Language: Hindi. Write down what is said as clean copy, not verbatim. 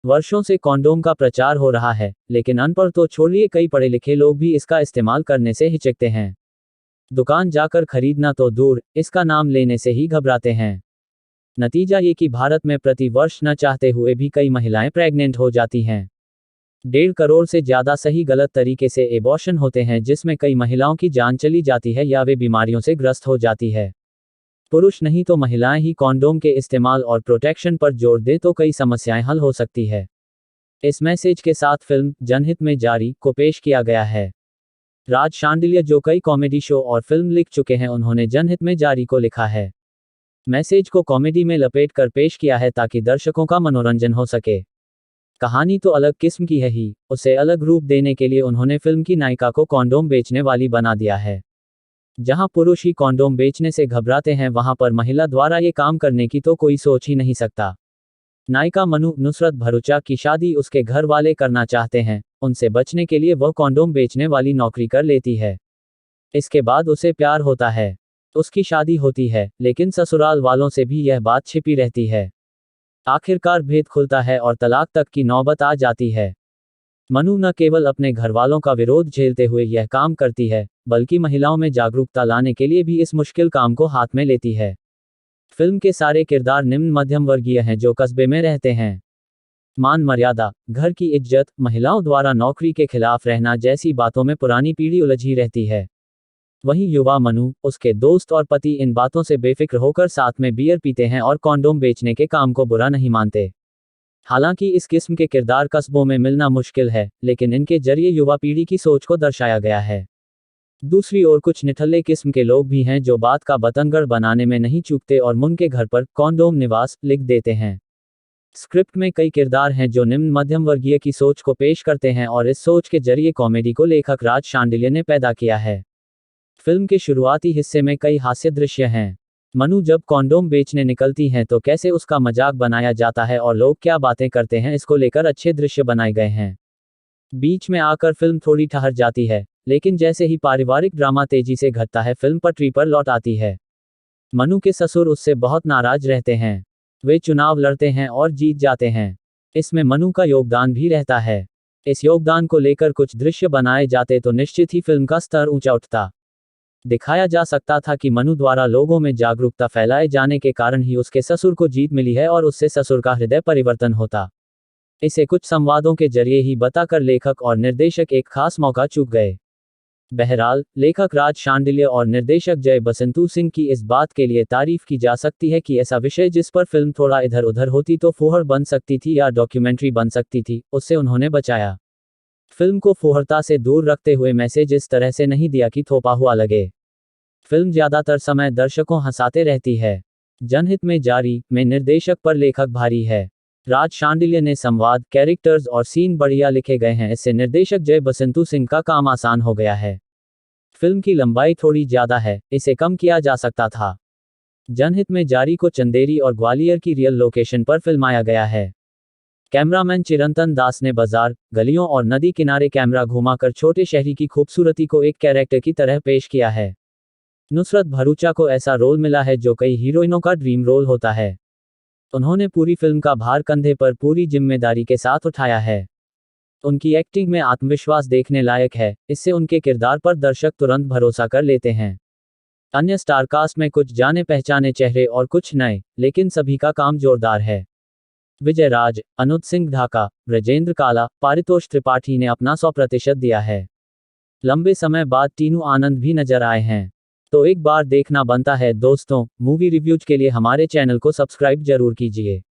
वर्षों से कॉन्डोम का प्रचार हो रहा है, लेकिन अनपढ़ तो छोड़िए, कई पढ़े लिखे लोग भी इसका इस्तेमाल करने से हिचकते हैं। दुकान जाकर खरीदना तो दूर, इसका नाम लेने से ही घबराते हैं। नतीजा ये कि भारत में प्रति वर्ष न चाहते हुए भी कई महिलाएं प्रेग्नेंट हो जाती हैं। 1.5 करोड़ से ज़्यादा सही गलत तरीके से एबॉर्शन होते हैं, जिसमें कई महिलाओं की जान चली जाती है या वे बीमारियों से ग्रस्त हो जाती है। पुरुष नहीं तो महिलाएं ही कॉन्डोम के इस्तेमाल और प्रोटेक्शन पर जोर दें तो कई समस्याएं हल हो सकती है। इस मैसेज के साथ फिल्म जनहित में जारी को पेश किया गया है। राज शांडिल्य, जो कई कॉमेडी शो और फिल्म लिख चुके हैं, उन्होंने जनहित में जारी को लिखा है। मैसेज को कॉमेडी में लपेट कर पेश किया है ताकि दर्शकों का मनोरंजन हो सके। कहानी तो अलग किस्म की है ही, उसे अलग रूप देने के लिए उन्होंने फिल्म की नायिका को कॉन्डोम बेचने वाली बना दिया है। जहां पुरुष ही कॉन्डोम बेचने से घबराते हैं, वहां पर महिला द्वारा ये काम करने की तो कोई सोच ही नहीं सकता। नायिका मनु नुसरत भरूचा की शादी उसके घर वाले करना चाहते हैं, उनसे बचने के लिए वह कॉन्डोम बेचने वाली नौकरी कर लेती है। इसके बाद उसे प्यार होता है, उसकी शादी होती है, लेकिन ससुराल वालों से भी यह बात छिपी रहती है। आखिरकार भेद खुलता है और तलाक तक की नौबत आ जाती है। मनु न केवल अपने घरवालों का विरोध झेलते हुए यह काम करती है, बल्कि महिलाओं में जागरूकता लाने के लिए भी इस मुश्किल काम को हाथ में लेती है। फिल्म के सारे किरदार निम्न मध्यम वर्गीय हैं जो कस्बे में रहते हैं। मान मर्यादा, घर की इज्जत, महिलाओं द्वारा नौकरी के खिलाफ रहना जैसी बातों में पुरानी पीढ़ी उलझी रहती है। वहीं युवा मनु, उसके दोस्त और पति इन बातों से बेफिक्र होकर साथ में बियर पीते हैं और कॉन्डोम बेचने के काम को बुरा नहीं मानते। हालांकि इस किस्म के किरदार कस्बों में मिलना मुश्किल है, लेकिन इनके जरिए युवा पीढ़ी की सोच को दर्शाया गया है। दूसरी ओर कुछ निठल्ले किस्म के लोग भी हैं जो बात का बतंगड़ बनाने में नहीं चूकते और मुन के घर पर कॉन्डोम निवास लिख देते हैं। स्क्रिप्ट में कई किरदार हैं जो निम्न मध्यम वर्गीय की सोच को पेश करते हैं और इस सोच के जरिए कॉमेडी को लेखक राज शांडिल्य ने पैदा किया है। फिल्म के शुरुआती हिस्से में कई हास्य दृश्य हैं। मनु जब कॉन्डोम बेचने निकलती हैं तो कैसे उसका मजाक बनाया जाता है और लोग क्या बातें करते हैं, इसको लेकर अच्छे दृश्य बनाए गए हैं। बीच में आकर फिल्म थोड़ी ठहर जाती है, लेकिन जैसे ही पारिवारिक ड्रामा तेजी से घटता है, फिल्म पटरी पर लौट आती है। मनु के ससुर उससे बहुत नाराज रहते हैं। वे चुनाव लड़ते हैं और जीत जाते हैं। इसमें मनु का योगदान भी रहता है। इस योगदान को लेकर कुछ दृश्य बनाए जाते तो निश्चित ही फिल्म का स्तर ऊंचा उठता। दिखाया जा सकता था कि मनु द्वारा लोगों में जागरूकता फैलाए जाने के कारण ही उसके ससुर को जीत मिली है और उससे ससुर का हृदय परिवर्तन होता। इसे कुछ संवादों के जरिए ही बताकर लेखक और निर्देशक एक खास मौका चूक गए। बहरहाल, लेखक राज शांडिल्य और निर्देशक जय बसंतु सिंह की इस बात के लिए तारीफ की जा सकती है कि ऐसा विषय जिस पर फिल्म थोड़ा इधर उधर होती तो फूहड़ बन सकती थी या डॉक्यूमेंट्री बन सकती थी, उससे उन्होंने बचाया। फिल्म को फूहड़ता से दूर रखते हुए मैसेज इस तरह से नहीं दिया कि थोपा हुआ लगे। फिल्म ज्यादातर समय दर्शकों हंसाते रहती है। जनहित में जारी में निर्देशक पर लेखक भारी है। राज शांडिल्य ने संवाद, कैरेक्टर्स और सीन बढ़िया लिखे गए हैं, इससे निर्देशक जय बसंतु सिंह का काम आसान हो गया है। फिल्म की लंबाई थोड़ी ज्यादा है, इसे कम किया जा सकता था। जनहित में जारी को चंदेरी और ग्वालियर की रियल लोकेशन पर फिल्माया गया है। कैमरामैन चिरंतन दास ने बाजार, गलियों और नदी किनारे कैमरा घुमाकर छोटे शहरी की खूबसूरती को एक कैरेक्टर की तरह पेश किया है। नुसरत भरूचा को ऐसा रोल मिला है जो कई हीरोइनों का ड्रीम रोल होता है। उन्होंने पूरी फिल्म का भार कंधे पर पूरी जिम्मेदारी के साथ उठाया है। उनकी एक्टिंग में आत्मविश्वास देखने लायक है, इससे उनके किरदार पर दर्शक तुरंत भरोसा कर लेते हैं। अन्य स्टारकास्ट में कुछ जाने पहचाने चेहरे और कुछ नए, लेकिन सभी का काम जोरदार है। विजय राज, अनुज सिंह ढाका, ब्रजेंद्र काला, पारितोष त्रिपाठी ने अपना 100% दिया है। लंबे समय बाद टीनू आनंद भी नजर आए हैं। तो एक बार देखना बनता है दोस्तों। मूवी रिव्यूज के लिए हमारे चैनल को सब्सक्राइब जरूर कीजिए।